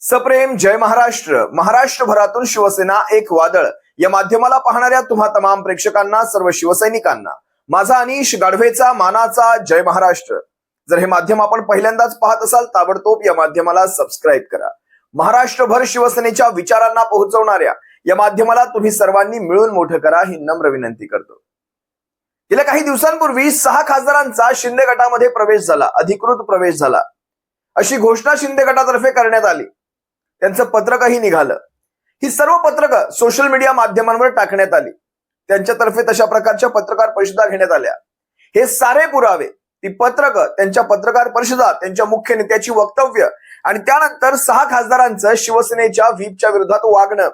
सप्रेम जय महाराष्ट्र. महाराष्ट्रभरातून शिवसेना एक वादळ या माध्यमाला पाहणाऱ्या तुम्हा तमाम प्रेक्षकांना, सर्व शिवसैनिकांना माझा अनिश गाढवेचा मानाचा जय महाराष्ट्र. जर हे माध्यम आपण पहिल्यांदाच पाहत असाल, ताबडतोब या माध्यमाला सबस्क्राईब करा. महाराष्ट्रभर शिवसेनेच्या विचारांना पोहोचवणाऱ्या या माध्यमाला तुम्ही सर्वांनी मिळून मोठं करा, ही नम्र विनंती करतो. गेल्या काही दिवसांपूर्वी 6 खासदारांचा शिंदे गटामध्ये प्रवेश झाला, अधिकृत प्रवेश झाला, अशी घोषणा शिंदे गटातर्फे करण्यात आली. त्यांचं पत्रकही निघालं. ही सर्व पत्रकं सोशल मीडिया माध्यमांवर टाकण्यात आली. त्यांच्यातर्फे तशा प्रकारच्या पत्रकार परिषदा घेण्यात आल्या. हे सारे पुरावे, ती पत्रकं, त्यांच्या पत्रकार परिषदा, त्यांच्या मुख्य नेत्याची वक्तव्य आणि त्यानंतर 6 खासदारांचं शिवसेनेच्या व्हीपच्या विरोधात वागणं,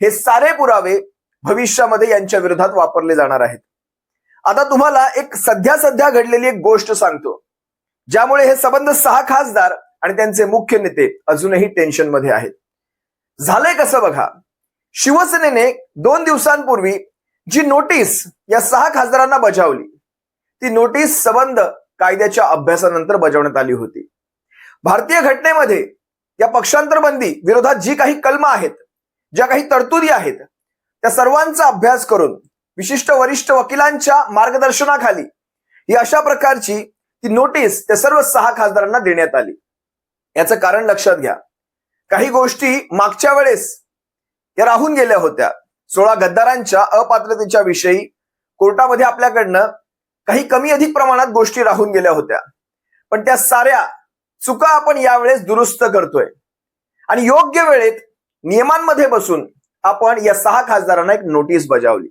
हे सारे पुरावे भविष्यामध्ये यांच्या विरोधात वापरले जाणार आहेत. आता तुम्हाला एक सध्या घडलेली एक गोष्ट सांगतो, ज्यामुळे हे संबंध 6 खासदार आणि त्यांचे मुख्य नेते अजूनही टेन्शन मध्ये आहेत. झालंय कसं बघा. शिवसेनेने 2 दिवसांपूर्वी जी नोटीस या 6 खासदारांना बजावली, ती नोटीस संबंध कायद्याच्या अभ्यासानंतर बजावण्यात आली होती. भारतीय घटनेमध्ये या पक्षांतर बंदी विरोधात जी काही कलमं आहेत, ज्या काही तरतुदी आहेत, त्या सर्वांचा अभ्यास करून विशिष्ट वरिष्ठ वकिलांच्या मार्गदर्शनाखाली ही अशा प्रकारची ती नोटीस त्या सर्व 6 खासदारांना देण्यात आली. याचं कारण लक्षात घ्या. काही गोष्टी मागच्या वेळेस या राहून गेल्या होत्या. 16 गद्दारांच्या अपात्रतेच्या विषयी कोर्टामध्ये आपल्याकडनं काही कमी अधिक प्रमाणात गोष्टी राहून गेल्या होत्या, पण त्या साऱ्या चुका आपण यावेळेस दुरुस्त करतोय आणि योग्य वेळेत नियमांमध्ये बसून आपण या 6 खासदारांना एक नोटीस बजावली.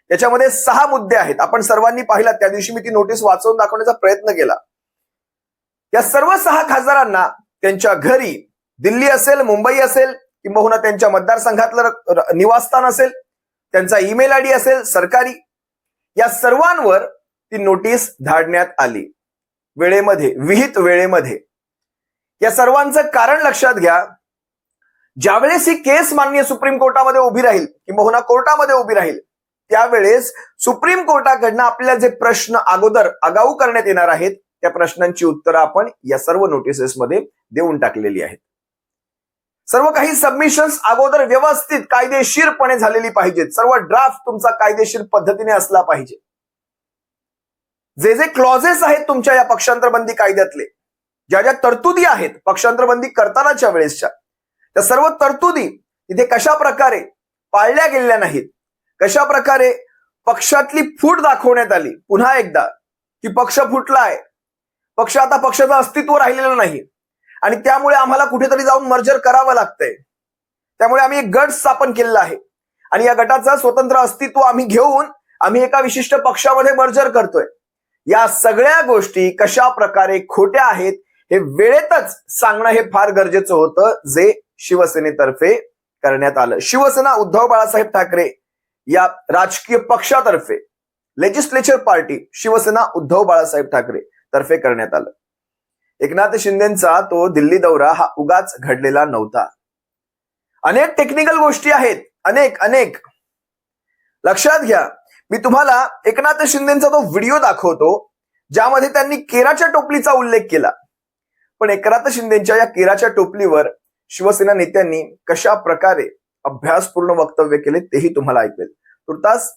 त्याच्यामध्ये 6 मुद्दे आहेत. आपण सर्वांनी पाहिला, त्या दिवशी मी ती नोटीस वाचवून दाखवण्याचा प्रयत्न केला. या सर्व 6 खासदारांना त्यांच्या घरी, दिल्ली असेल, मुंबई असेल, किंबहुना त्यांच्या मतदारसंघातलं निवासस्थान असेल, त्यांचा ईमेल आयडी असेल सरकारी, या सर्वांवर ती नोटीस धाडण्यात आली. वेळेमध्ये, विहित वेळेमध्ये. या सर्वांचं कारण लक्षात घ्या. ज्यावेळेस ही केस माननीय सुप्रीम कोर्टामध्ये उभी राहील, किंबहुना कोर्टामध्ये उभी राहील, त्यावेळेस सुप्रीम कोर्टाकडनं आपल्याला जे प्रश्न आगाऊ करण्यात येणार आहेत, त्या प्रश्नांची उत्तरं आपण या सर्व नोटिसेसमध्ये देऊन टाकलेली आहेत. सर्व काही सबमिशन्स अगोदर व्यवस्थित कायदेशीरपणे झालेली पाहिजेत. सर्व ड्राफ्ट तुमचा कायदेशीर पद्धतीने असला पाहिजे. जे जे क्लॉजेस आहेत तुमच्या या पक्षांतरबंदी कायद्यातले, ज्या ज्या तरतुदी आहेत पक्षांतरबंदी करतानाच्या वेळेसच्या, त्या सर्व तरतुदी इथे कशा प्रकारे पाळल्या गेलेल्या नाहीत, कशा प्रकारे पक्षातली फूट दाखवण्यात आली. पुन्हा एकदा की पक्ष फुटलाय, पक्ष आता पक्षाचं अस्तित्व राहिलेलं नाही आणि त्यामुळे आम्हाला कुठेतरी जाऊन मर्जर करावं लागतंय. त्यामुळे आम्ही एक गट स्थापन केलेला आहे आणि या गटाचं स्वतंत्र अस्तित्व आम्ही घेऊन आम्ही एका विशिष्ट पक्षामध्ये मर्जर करतोय. या सगळ्या गोष्टी कशा प्रकारे खोट्या आहेत हे वेळेतच सांगणं हे फार गरजेचं होतं, जे शिवसेनेतर्फे करण्यात आलं. शिवसेना उद्धव बाळासाहेब ठाकरे या राजकीय पक्षातर्फे, लेजिस्लेचर पार्टी शिवसेना उद्धव बाळासाहेब ठाकरे तर्फे करण्यात आलं. एकनाथ शिंदेचा तो दिल्ली दौरा हा उगाच घडलेला नव्हता. अनेक टेक्निकल गोष्टी आहेत, अनेक लक्षात घ्या. मी तुम्हाला एकनाथ शिंदेचा तो व्हिडिओ दाखवतो, ज्यामध्ये त्यांनी केराच्या टोपलीचा उल्लेख केला. पण एकनाथ शिंदेच्या या केराच्या टोपलीवर शिवसेना नेत्यांनी कशा प्रकारे अभ्यासपूर्ण वक्तव्य केले तेही तुम्हाला ऐकवेल. तुर्तास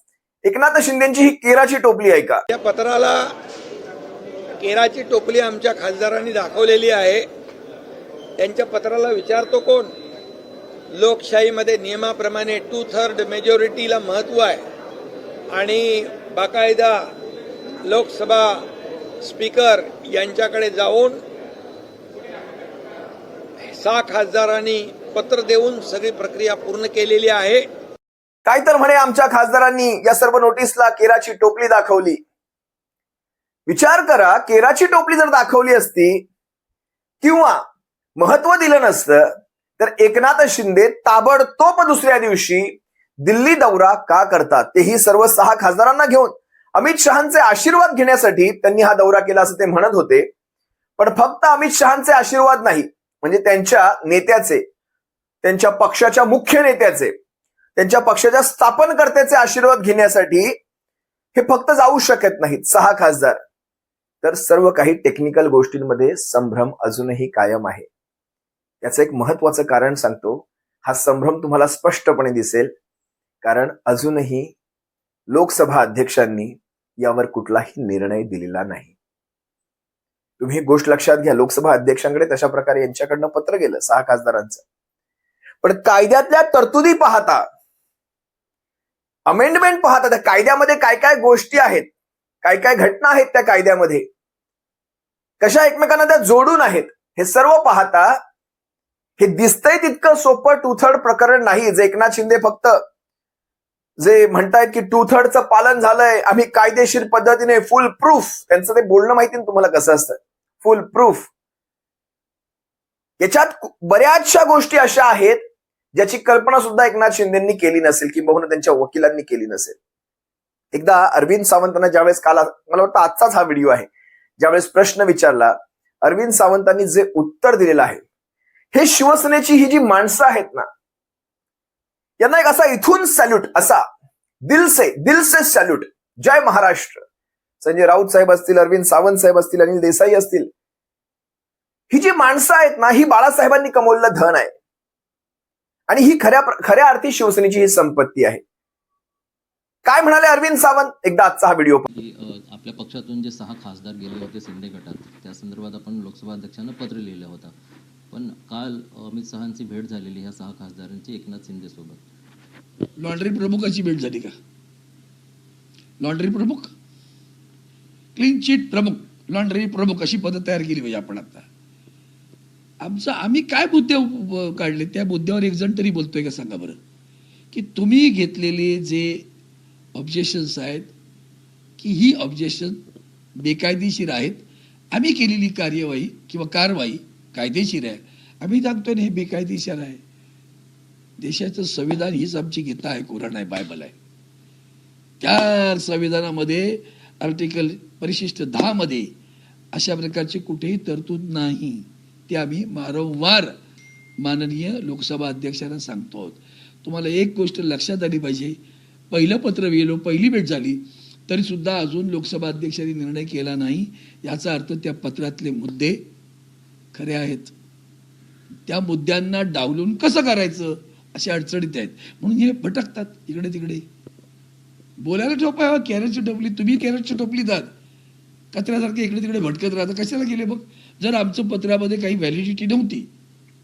एकनाथ शिंदेची ही केराची टोपली ऐका. या पत्राला केराची टोपली आमच्या खासदारांनी दाखवलेली आहे. त्यांच्या पत्राला विचारतो कोण? लोकशाहीमध्ये नियमाप्रमाणे 2/3 मेजॉरिटीला महत्व आहे आणि बाकायदा लोकसभा स्पीकर यांच्याकडे जाऊन 6 खासदारांनी पत्र देऊन सगळी प्रक्रिया पूर्ण केलेली आहे. काय तर म्हणे आमच्या खासदारांनी या सर्व नोटीसला केराची टोपली दाखवली. विचार करा, केराची टोपली जर दाखवली असती किंवा महत्व दिलं नसतं, तर एकनाथ शिंदे ताबडतोब दुसऱ्या दिवशी दिल्ली दौरा का करतात? तेही सर्व 6 खासदारांना घेऊन. अमित शहांचे आशीर्वाद घेण्यासाठी त्यांनी हा दौरा केला असं ते म्हणत होते. पण फक्त अमित शहांचे आशीर्वाद नाही, म्हणजे त्यांच्या नेत्याचे, त्यांच्या पक्षाच्या मुख्य नेत्याचे, त्यांच्या पक्षाच्या स्थापनकर्त्याचे आशीर्वाद घेण्यासाठी हे फक्त जाऊ शकत नाहीत 6 खासदार. तर सर्व काही टेक्निकल गोष्टींमध्ये संभ्रम अजूनही कायम आहे. याचं एक महत्वाचं कारण सांगतो. हा संभ्रम तुम्हाला स्पष्टपणे दिसेल, कारण अजूनही लोकसभा अध्यक्षांनी यावर कुठलाही निर्णय दिलेला नाही. तुम्ही ही गोष्ट लक्षात घ्या. लोकसभा अध्यक्षांकडे तशा प्रकारे यांच्याकडनं पत्र गेलं 6 खासदारांचं. पण कायद्यातल्या तरतुदी पाहता, अमेंडमेंट पाहता, त्या कायद्यामध्ये काय काय गोष्टी आहेत, काय काय घटना आहेत त्या कायद्यामध्ये, कशा एकमेकांना त्या जोडून आहेत, हे सर्व पाहता हे दिसतंय तितकं सोपं 2/3 प्रकरण नाही. जे एकनाथ शिंदे फक्त जे म्हणतायत की 2/3चं पालन झालंय, आम्ही कायदेशीर पद्धतीने फुल प्रूफ, त्यांचं ते बोलणं माहिती ना तुम्हाला कसं असतं, फुल प्रूफ. याच्यात बऱ्याचशा गोष्टी अशा आहेत ज्याची कल्पना सुद्धा एकनाथ शिंदेंनी केली नसेल, किंबहुना त्यांच्या वकिलांनी केली नसेल. एकदा अरविंद सावंतांना ज्यावेळेस काल, मला वाटतं आजचाच हा व्हिडिओ आहे, ज्यावेळेस प्रश्न विचारला, अरविंद सावंतांनी जे उत्तर दिलेलं आहे, हे शिवसेनेची ही जी माणसं आहेत ना, यांना एक असा इथून सॅल्यूट, असा दिल से सॅल्यूट, जय महाराष्ट्र. संजय राऊत साहेब असतील, अरविंद सावंत साहेब असतील, अनिल देसाई असतील, ही जी माणसं आहेत ना, ही बाळासाहेबांनी कमवलेलं धन आहे आणि ही खऱ्या अर्थी शिवसेनेची ही संपत्ती आहे. काय म्हणाले अरविंद सावंत, एकदा आजचा हा व्हिडिओ. आपल्या पक्षातून जे 6 खासदार गेले होते शिंदे गटात, त्या संदर्भात आपण लोकसभा अध्यक्षांना पत्र लिहिलं होतं. पण काल अमित शहांची भेट झालेली ह्या 6 खासदारांची एकनाथ शिंदे सोबत. लॉन्ड्री प्रमुखाची भेट झाली का? लॉन्ड्री प्रमुख, क्लीन चिट प्रमुख, लॉन्ड्री प्रमुख अशी पदं तयार केली पाहिजे आपण. आता आम्ही काय मुद्दे काढले, त्या मुद्द्यावर एक जण तरी बोलतोय का सांगा बरं? की तुम्ही घेतलेले जे ऑब्जेक्शन्स आहेत, की ही ऑब्जेक्शन बेकायदेशीर आहेत, आम्ही केलेली कार्यवाही किंवा कारवाई कायदेशीर आहे. आम्ही सांगतोय ना हे बेकायदेशीर आहे. देशाचं संविधान हीच आमची गीता आहे, कुराण आहे, बायबल आहे. त्या संविधानामध्ये आर्टिकल परिशिष्ट 10 मध्ये अशा प्रकारची कुठेही तरतूद नाही. ते आम्ही वारंवार माननीय लोकसभा अध्यक्षांना सांगतो आहोत. तुम्हाला एक गोष्ट लक्षात आली पाहिजे, पहिलं पत्र गेलो, पहिली भेट झाली, तरी सुद्धा अजून लोकसभा अध्यक्षांनी निर्णय केला नाही. याचा अर्थ त्या पत्रातले मुद्दे खरे आहेत. त्या मुद्द्यांना डावलून कसं करायचं अशा अडचणीत आहेत. म्हणून हे भटकतात इकडे तिकडे. बोलायला टोपा, कॅरेटची टोपली, तुम्ही कॅरेटची टोपली दात कचऱ्यासारखे इकडे तिकडे भटकत राहता. कशाला गेले मग? जर आमचं पत्रामध्ये काही व्हॅलिडिटी नव्हती,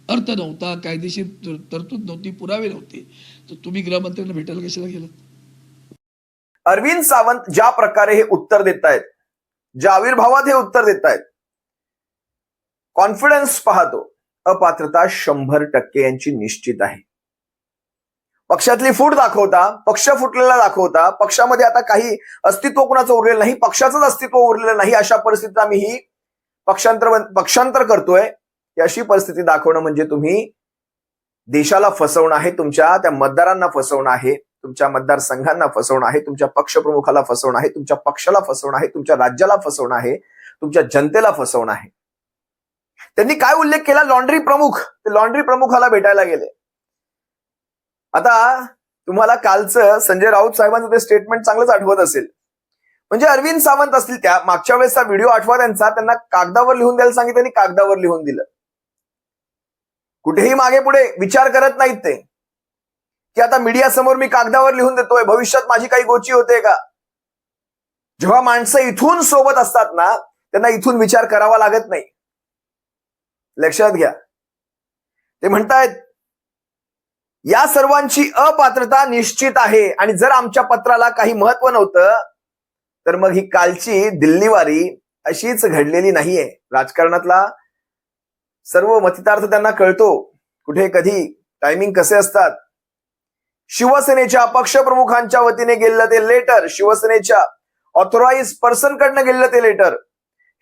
अर्थ नव्हता, कायदेशीर तरतूद नव्हती, पुरावे नव्हते, तर तुम्ही गृहमंत्र्यांना भेटायला कशाला गेलात? अरविंद सावंत ज्या प्रकारे हे उत्तर देत आहेत, ज्या आविर्भावात हे उत्तर देत आहेत, कॉन्फिडन्स पाहतो, अपात्रता 100% यांची निश्चित आहे. पक्षातली फूट दाखवता, पक्ष फुटलेला दाखवता, पक्षामध्ये आता काही अस्तित्व कुणाचं उरलेलं नाही, पक्षाचंच अस्तित्व उरलेलं नाही, अशा परिस्थितीत आम्ही ही पक्षांतर करतोय, अशी परिस्थिती दाखवणं म्हणजे तुम्ही देशाला फसवणं आहे, तुमच्या त्या मतदारांना फसवणं आहे, तुमच्या मतदारसंघांना फसवणं आहे, तुमच्या पक्षप्रमुखाला फसवणं आहे, तुमच्या पक्षाला फसवणं आहे, तुमच्या राज्याला फसवणं आहे, तुमच्या जनतेला फसवणं आहे. त्यांनी काय उल्लेख केला? लॉन्ड्री प्रमुख. ते लॉन्ड्री प्रमुखाला भेटायला गेले. आता तुम्हाला कालचं संजय राऊत साहेबांचं ते स्टेटमेंट चांगलंच आठवत असेल. म्हणजे अरविंद सावंत असतील, त्या मागच्या वेळेसचा व्हिडिओ आठवा त्यांचा, त्यांना कागदावर लिहून द्यायला सांगितलं, त्यांनी कागदावर लिहून दिलं. कुठेही मागे पुढे विचार करत नाहीत ते, की आता मीडिया समोर मी कागदावर लिहून देतोय, भविष्यात माझी काही गोची होते का? जेव्हा माणसं इथून सोबत असतात ना, त्यांना इथून विचार करावा लागत नाही. लक्षात घ्या. ते म्हणतायत या सर्वांची अपात्रता निश्चित आहे आणि जर आमच्या पत्राला काही महत्व नव्हतं तर मग ही कालची दिल्लीवारी अशीच घडलेली नाहीये. राजकारणातला सर्व मतितार्थ त्यांना कळतो, कुठे कधी टायमिंग कसे असतात. शिवसेनेच्या पक्षप्रमुखांच्या वतीने गेलेलं ते लेटर, शिवसेनेच्या ऑथोराइज पर्सन कडनं गेलेलं ते लेटर,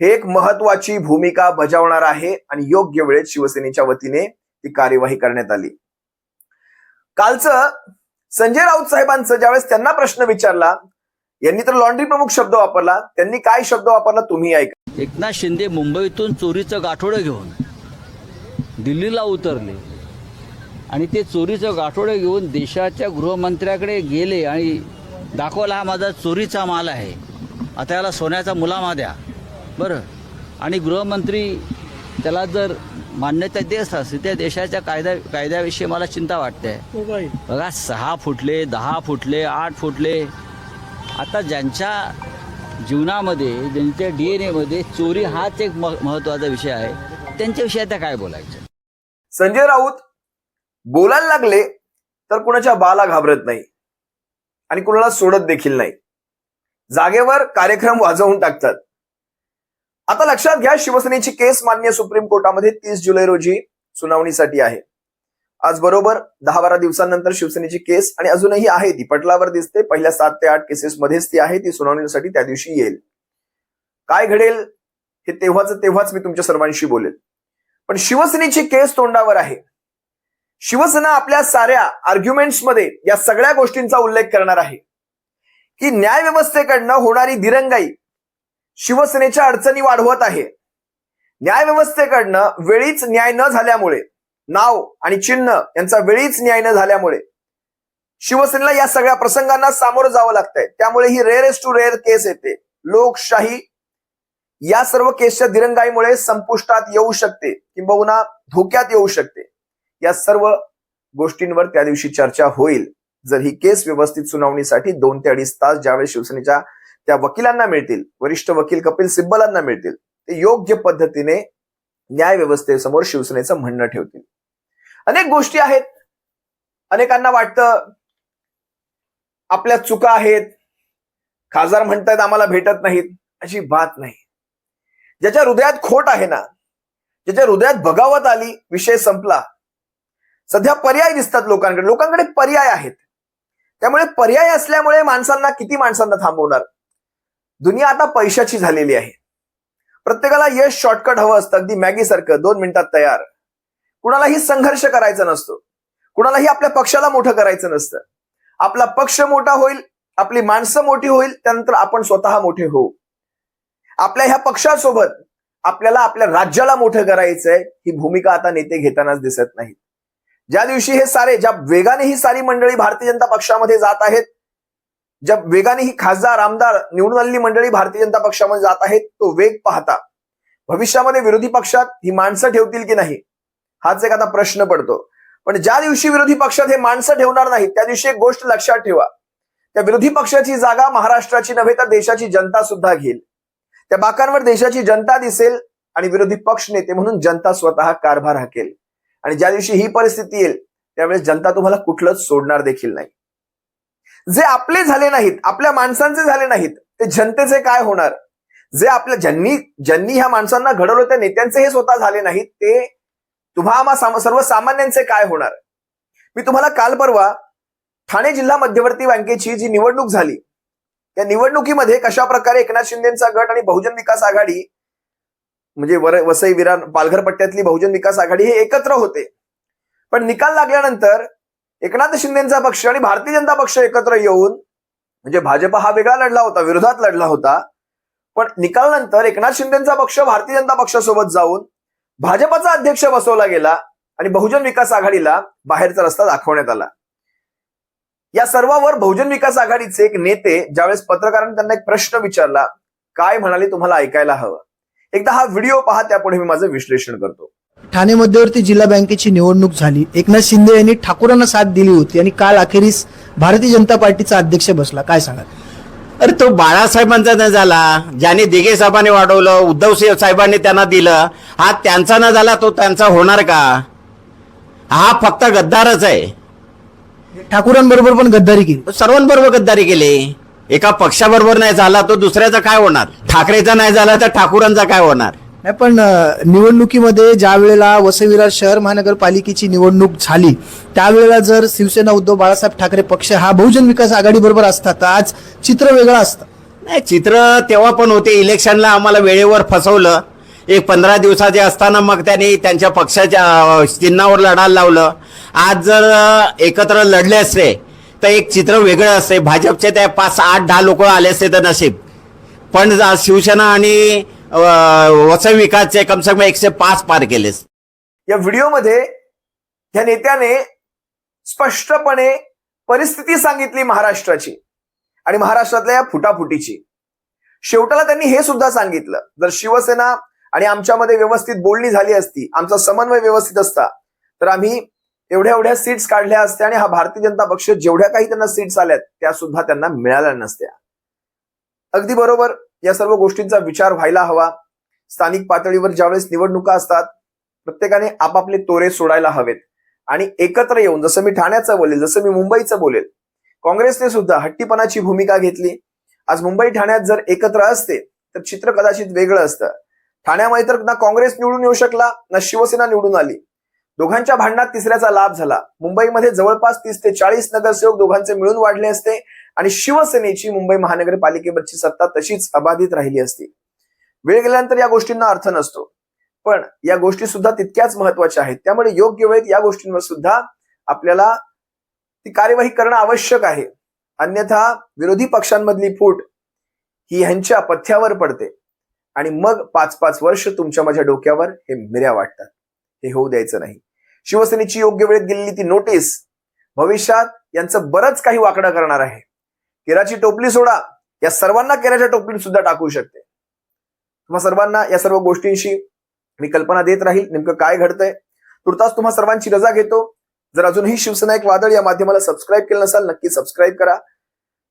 हे एक महत्वाची भूमिका बजावणार आहे आणि योग्य वेळेत शिवसेनेच्या वतीने ती कार्यवाही करण्यात आली. कालचं संजय राऊत साहेबांचं ज्यावेळेस त्यांना प्रश्न विचारला, यांनी तर लॉन्ड्री प्रमुख शब्द वापरला, त्यांनी काय शब्द वापरला तुम्ही ऐका. एकनाथ शिंदे मुंबईतून चोरीचं गाठोडं घेऊन दिल्लीला उतरले आणि ते चोरीचं गाठोडं घेऊन देशाच्या गृहमंत्र्याकडे गेले आणि दाखवला हा माझा चोरीचा माल आहे, आता याला सोन्याचा मुलामा द्या. बरं, आणि गृहमंत्री त्याला जर मान्यता देत असते त्या देशाच्या कायद्याविषयी मला चिंता वाटते. बघा 6 फुटले, 10 फुटले, 8 फुटले. आता ज्यांच्या जीवनामध्ये, ज्यांच्या DNA मध्ये चोरी हाच एक महत्त्वाचा विषय आहे, त्यांच्याविषयी आता काय बोलायचं. संजय राऊत बोलायला लागले तर कुणाच्या बाला घाबरत नाही आणि कुणाला सोडत देखील नाही. जागेवर कार्यक्रम वाजवून टाकतात. आता लक्षात घ्या, शिवसेनेची केस माननीय सुप्रीम कोर्टामध्ये 30 जुलै रोजी सुनावणीसाठी आहे. आज बरोबर 10-12 दिवसांनंतर शिवसेनेची केस आणि अजूनही आहे, ती पटलावर दिसते. पहिल्या 7 ते 8 केसेस मध्येच ती आहे. ती सुनावणीसाठी त्या दिवशी येईल. काय घडेल हे तेव्हाच मी तुमच्या सर्वांशी बोलेल. पण शिवसेनेची केस तोंडावर आहे. शिवसेना आपल्या साऱ्या आर्ग्युमेंट्स मध्ये या सगळ्या गोष्टींचा उल्लेख करणार आहे की न्याय व्यवस्थेकडनं होणारी दिरंगाई शिवसेनेच्या अडचणी वाढवत आहे. न्याय व्यवस्थेकडनं वेळीच न्याय न झाल्यामुळे, नाव आणि चिन्ह यांचा वेळीच न्याय न झाल्यामुळे शिवसेनेला या सगळ्या प्रसंगांना सामोरं जावं लागतंय. त्यामुळे ही रेअरेस्ट टू रेअर केस येते. लोकशाही या सर्व केसच्या दिरंगाईमुळे संपुष्टात येऊ शकते किंबहुना धोक्यात येऊ शकते. या सर्व गोष्टींवर त्या दिवशी चर्चा होईल. जर ही केस व्यवस्थित सुनावणीसाठी 2 ते 2.5 तास ज्यावेळेस शिवसेनेच्या त्या वकिलांना मिळतील, वरिष्ठ वकील कपिल सिब्बलांना मिळतील, ते योग्य पद्धतीने न्याय व्यवस्थेसमोर शिवसेनेचं म्हणणं ठेवतील. अनेक गोष्टी आहेत. अनेकांना वाटतं आपल्या चुका आहेत, खासदार म्हणतायत आम्हाला भेटत नाहीत. अशी बात नाही. ज्याच्या हृदयात खोट आहे ना, ज्याच्या हृदयात बगावत आली, विषय संपला. सध्या पर्याय दिसतात लोकांकडे पर्याय आहेत. त्यामुळे पर्याय असल्यामुळे किती माणसांना थांबवणार. दुनिया आता पैशाची झालेली आहे. प्रत्येकाला यश शॉर्टकट हवं असतं, अगदी मॅगी सारखं 2 मिनिटात तयार. कुणालाही संघर्ष करायचा नसतो, कुणालाही आपल्या पक्षाला मोठं करायचं नसतं. आपला पक्ष मोठा होईल, आपली माणसं मोठी होईल, त्यानंतर आपण स्वतः मोठे होऊ. आपल्या ह्या पक्षासोबत आपल्याला आपल्या राज्याला मोठं करायचंय, ही भूमिका आता नेते घेतानाच दिसत नाहीत. ज्या दिवशी ज्या वेगाने ही सारी मंडळी भारतीय जनता पक्षामध्ये जात आहेत, ज्या वेगाने ही खासदार आमदार निवडून आलेली मंडळी भारतीय जनता पक्षामध्ये जात आहेत, तो वेग पाहता भविष्यामध्ये विरोधी पक्षात ही माणसं ठेवतील की नाही, हाच एक आता प्रश्न पडतो. पण ज्या दिवशी विरोधी पक्षात हे माणसं ठेवणार नाहीत, त्या दिवशी एक गोष्ट लक्षात ठेवा, त्या विरोधी पक्षाची जागा महाराष्ट्राची नव्हे तर देशाची जनता सुद्धा घेईल. त्या बाकांवर देशाची जनता दिसेल आणि विरोधी पक्ष नेते म्हणून जनता स्वतः कारभार हाकेल. आणि ज्या दिवशी ही परिस्थिती येईल, त्यावेळेस जनता तुम्हाला कुठलंच सोडणार देखील नाही. जे आपले झाले नाहीत, आपल्या माणसांचे झाले नाहीत, ते जनतेचे काय होणार. जे आपल्या ज्यांनी ह्या माणसांना घडवलं, त्या नेत्यांचे हे स्वतः झाले नाहीत, ते तुम्हा सर्वसामान्यांचे काय होणार. मी तुम्हाला काल परवा ठाणे जिल्हा मध्यवर्ती बँकेची जी निवडणूक झाली, त्या निवडणुकीमध्ये कशा प्रकारे एकनाथ शिंदेचा गट आणि बहुजन विकास आघाडी, म्हणजे वसई विरार पालघर पट्ट्यातली बहुजन विकास आघाडी हे एकत्र होते. पण निकाल लागल्यानंतर एकनाथ शिंदेचा पक्ष आणि भारतीय जनता पक्ष एकत्र येऊन, म्हणजे भाजप हा वेगळा लढला होता, विरोधात लढला होता, पण निकालानंतर एकनाथ शिंदेचा पक्ष भारतीय जनता पक्षासोबत जाऊन भाजपचा अध्यक्ष बसवला गेला आणि बहुजन विकास आघाडीला बाहेरचा रस्ता दाखवण्यात आला. या सर्वावर बहुजन विकास आघाडीचे एक नेते ज्यावेळेस पत्रकारांनी त्यांना एक प्रश्न विचारला, काय म्हणाले तुम्हाला ऐकायला हवं. एकदा हा व्हिडिओ पहा, त्यापुढे मी माझं विश्लेषण करतो. ठाणे मध्यवर्ती जिल्हा बँकेची निवडणूक झाली. एकनाथ शिंदे यांनी ठाकूरांना साथ दिली होती आणि काल अखेरीस भारतीय जनता पार्टीचा अध्यक्ष बसला. काय सांगाल. अरे तो बाळासाहेबांचा न झाला, ज्याने दिघे साहेबांनी वाढवलं, उद्धव साहेबांनी त्यांना दिलं, हा त्यांचा न झाला तो त्यांचा होणार का. हा फक्त गद्दारच आहे. ठाकूरांबरोबर पण गद्दारी केली, सर्वांबरोबर गद्दारी केली. एका पक्षाबरोबर नाही झाला तो दुसऱ्याचा काय होणार. ठाकरेचा नाही झाला तर ठाकूरांचा काय होणार. नाही पण निवडणुकीमध्ये ज्या वेळेला वसई विरार शहर महानगरपालिकेची निवडणूक झाली, त्यावेळेला जर शिवसेना उद्धव बाळासाहेब ठाकरे पक्ष हा बहुजन विकास आघाडी बरोबर असता तर आज चित्र वेगळं असतं. नाही, चित्र तेव्हा पण होते. इलेक्शनला आम्हाला वेळेवर फसवलं. एक 15 दिवसाचे असताना मग त्यांनी त्यांच्या पक्षाच्या चिन्हावर लढायला लावलं. आज जर एकत्र लढले असते तर एक चित्र वेगळं असते. भाजपचे त्या 5, 8, 10 लोक आले असते तर नशीब. पण शिवसेना आणि वसई विकासचे कमसे कम 105 पार केले. या व्हिडिओमध्ये या नेत्याने स्पष्टपणे परिस्थिती सांगितली महाराष्ट्राची आणि महाराष्ट्रातल्या या फुटाफुटीची. शेवटाला त्यांनी हे सुद्धा सांगितलं, जर शिवसेना आणि आमच्यामध्ये व्यवस्थित बोलणी झाली असती, आमचा समन्वय व्यवस्थित असता, तर आम्ही एवढ्या सीट्स काढल्या असत्या आणि हा भारतीय जनता पक्ष जेवढ्या काही त्यांना सीट्स आल्यात त्या सुद्धा त्यांना मिळाल्या नसत्या. अगदी बरोबर, या सर्व गोष्टींचा विचार व्हायला हवा. स्थानिक पातळीवर ज्यावेळेस निवडणुका असतात प्रत्येकाने आपापले तोरे सोडायला हवेत आणि एकत्र येऊन, जसं मी ठाण्याचं बोलेल, जसं मी मुंबईचं बोलेल, काँग्रेसने सुद्धा हट्टीपणाची भूमिका घेतली. आज मुंबई ठाण्यात जर एकत्र असते तर चित्र कदाचित वेगळं असतं. ठाण्यामध्ये तर ना काँग्रेस निवडून येऊ शकला ना शिवसेना निवडून आली. दोघांच्या भांडणात तिसऱ्याचा लाभ झाला. मुंबईमध्ये जवळपास 30 ते 40 नगरसेवक दोघांचे मिळून वाढले असते आणि शिवसेनेची मुंबई महानगरपालिकेवरची सत्ता तशीच अबाधित राहिली असती. वेळ गेल्यानंतर या गोष्टींना अर्थ नसतो, पण या गोष्टी सुद्धा तितक्याच महत्वाच्या आहेत. त्यामुळे योग्य वेळेत या गोष्टींवर सुद्धा आपल्याला ती कार्यवाही करणं आवश्यक आहे. अन्यथा विरोधी पक्षांमधली फूट ही ह्यांच्या पथ्यावर पडते आणि मग 5-5 वर्ष तुमच्या माझ्या डोक्यावर हे मिऱ्या वाटतात. हे होऊ द्यायचं नाही. शिवसेनेची योग्य वेळेत गेलेली ती नोटीस भविष्यात यांचं बरंच काही वाकडं करणार आहे. केराची टोपली सोडा, या सर्वांना केराच्या टोपलीत सुद्धा टाकू शकते. तुम्हा सर्वांना या सर्व गोष्टींशी मी कल्पना देत राहील नेमकं काय घडतंय. तुर्तास तुम्हा सर्वांची रजा घेतो. जर अजूनही शिवसेना एक वादळ या माध्यमाला सबस्क्राईब केलं नसाल नक्की सबस्क्राईब करा.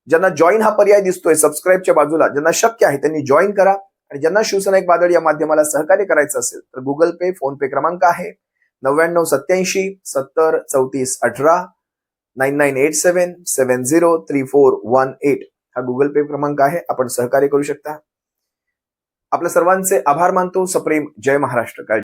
ज्यांना जॉईन हा पर्याय दिसतोय सबस्क्राईबच्या बाजूला, ज्यांना शक्य आहे त्यांनी जॉईन करा. आणि ज्यांना शिवसेना एक वादळ या माध्यमाला सहकार्य करायचं असेल तर गुगल पे, फोन पे क्रमांक आहे 9987 70 34 18 9987 703418. हा गुगल पे क्रमांक आहे. आपण सहकार्य करू शकता. आपल्या सर्वांचे आभार मानतो. सप्रेम जय महाराष्ट्र.